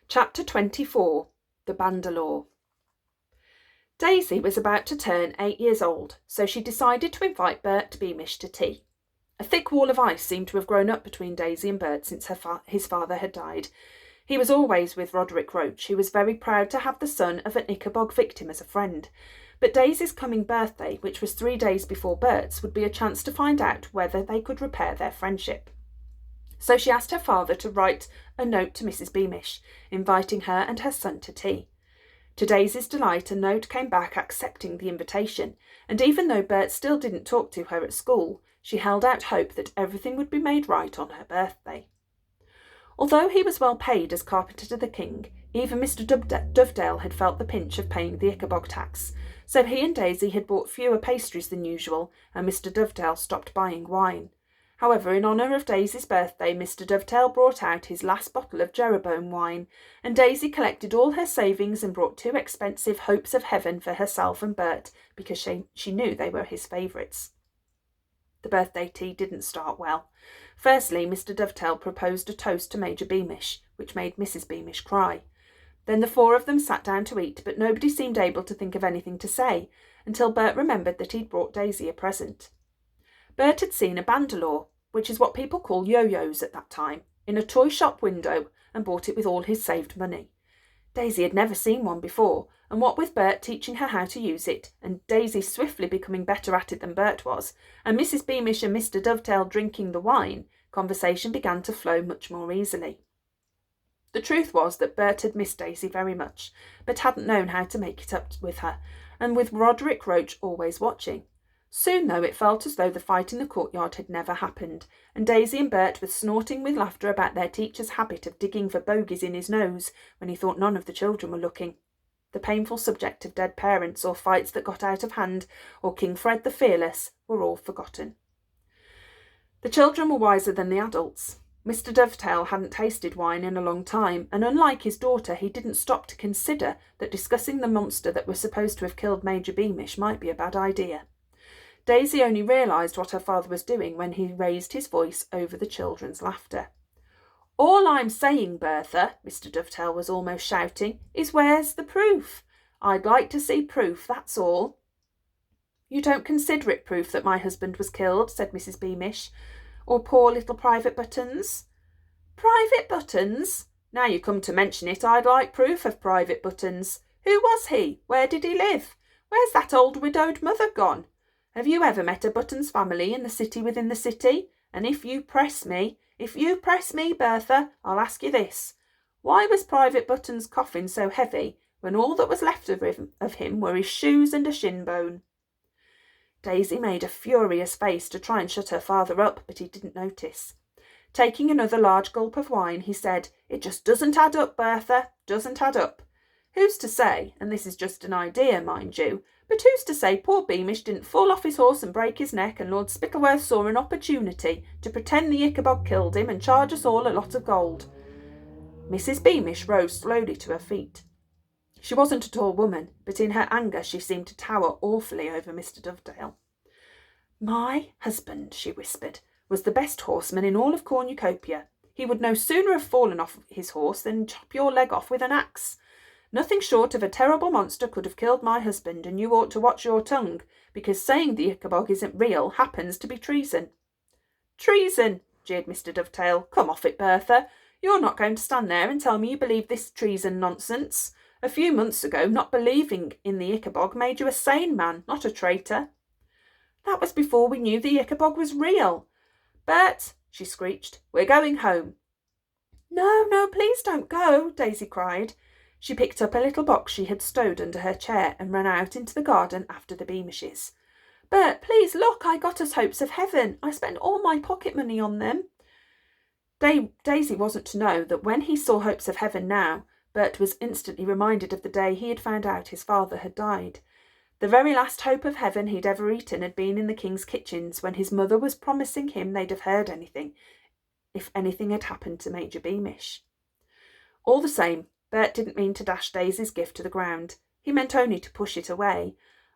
Chapter 24. The Bandalaw. Daisy was about to turn 8 years old, so she decided to invite Bert Beamish to tea. A thick wall of ice seemed to have grown up between Daisy and Bert since his father had died. He was always with Roderick Roach, who was very proud to have the son of an Ickabog victim as a friend. But Daisy's coming birthday, which was 3 days before Bert's, would be a chance to find out whether they could repair their friendship. So she asked her father to write a note to Mrs. Beamish, inviting her and her son to tea. To Daisy's delight, a note came back accepting the invitation, and even though Bert still didn't talk to her at school, she held out hope that everything would be made right on her birthday. Although he was well paid as carpenter to the king, even Mr. Dovedale had felt the pinch of paying the Ickabog tax, so he and Daisy had bought fewer pastries than usual, and Mr. Dovedale stopped buying wine. However, in honour of Daisy's birthday, Mr. Dovetail brought out his last bottle of Jeroboam wine, and Daisy collected all her savings and brought 2 expensive Hopes of Heaven for herself and Bert, because she knew they were his favourites. The birthday tea didn't start well. Firstly, Mr. Dovetail proposed a toast to Major Beamish, which made Mrs. Beamish cry. Then the 4 of them sat down to eat, but nobody seemed able to think of anything to say, until Bert remembered that he'd brought Daisy a present. Bert had seen a bandalaw, which is what people call yo-yos at that time, in a toy shop window, and bought it with all his saved money. Daisy had never seen one before, and what with Bert teaching her how to use it, and Daisy swiftly becoming better at it than Bert was, and Mrs. Beamish and Mr. Dovetail drinking the wine, conversation began to flow much more easily. The truth was that Bert had missed Daisy very much, but hadn't known how to make it up with her, and with Roderick Roach always watching. Soon, though, it felt as though the fight in the courtyard had never happened, and Daisy and Bert were snorting with laughter about their teacher's habit of digging for bogies in his nose when he thought none of the children were looking. The painful subject of dead parents, or fights that got out of hand, or King Fred the Fearless, were all forgotten. The children were wiser than the adults. Mr. Dovetail hadn't tasted wine in a long time, and unlike his daughter, he didn't stop to consider that discussing the monster that was supposed to have killed Major Beamish might be a bad idea. Daisy only realised what her father was doing when he raised his voice over the children's laughter. "All I'm saying, Bertha," Mr. Dovetail was almost shouting, "is where's the proof? I'd like to see proof, that's all." "You don't consider it proof that my husband was killed," said Mrs. Beamish, "or poor little Private Buttons?" "Private Buttons? Now you come to mention it, I'd like proof of Private Buttons. Who was he? Where did he live? Where's that old widowed mother gone? Have you ever met a Buttons family in the city within the city? And if you press me, Bertha, I'll ask you this. Why was Private Buttons' coffin so heavy when all that was left of him were his shoes and a shin bone?" Daisy made a furious face to try and shut her father up, but he didn't notice. Taking another large gulp of wine, he said, "It just doesn't add up, Bertha, doesn't add up. Who's to say, and this is just an idea, mind you, but who's to say poor Beamish didn't fall off his horse and break his neck, and Lord Spickleworth saw an opportunity to pretend the Ickabog killed him and charge us all a lot of gold?" Mrs. Beamish rose slowly to her feet. She wasn't a tall woman, but in her anger she seemed to tower awfully over Mr. Dovetail. "My husband," she whispered, "was the best horseman in all of Cornucopia. He would no sooner have fallen off his horse than chop your leg off with an axe. Nothing short of a terrible monster could have killed my husband, and you ought to watch your tongue, because saying the Ickabog isn't real happens to be treason." "Treason!" jeered Mr. Dovetail. "Come off it, Bertha. You're not going to stand there and tell me you believe this treason nonsense. A few months ago, not believing in the Ickabog made you a sane man, not a traitor." "That was before we knew the Ickabog was real." "Bert," she screeched, "we're going home." No, please don't go," Daisy cried. She picked up a little box she had stowed under her chair and ran out into the garden after the Beamishes. "Bert, please look, I got us Hopes of Heaven. I spent all my pocket money on them." Daisy wasn't to know that when he saw Hopes of Heaven now, Bert was instantly reminded of the day he had found out his father had died. The very last hope of heaven he'd ever eaten had been in the king's kitchens when his mother was promising him they'd have heard anything if anything had happened to Major Beamish. All the same, Bert didn't mean to dash Daisy's gift to the ground. He meant only to push it away.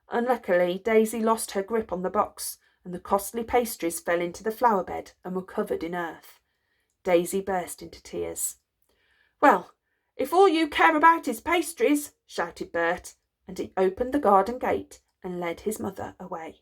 Unluckily, Daisy lost her grip on the box, and the costly pastries fell into the flower bed and were covered in earth. Daisy burst into tears. "Well, if all you care about is pastries," shouted Bert, and he opened the garden gate and led his mother away.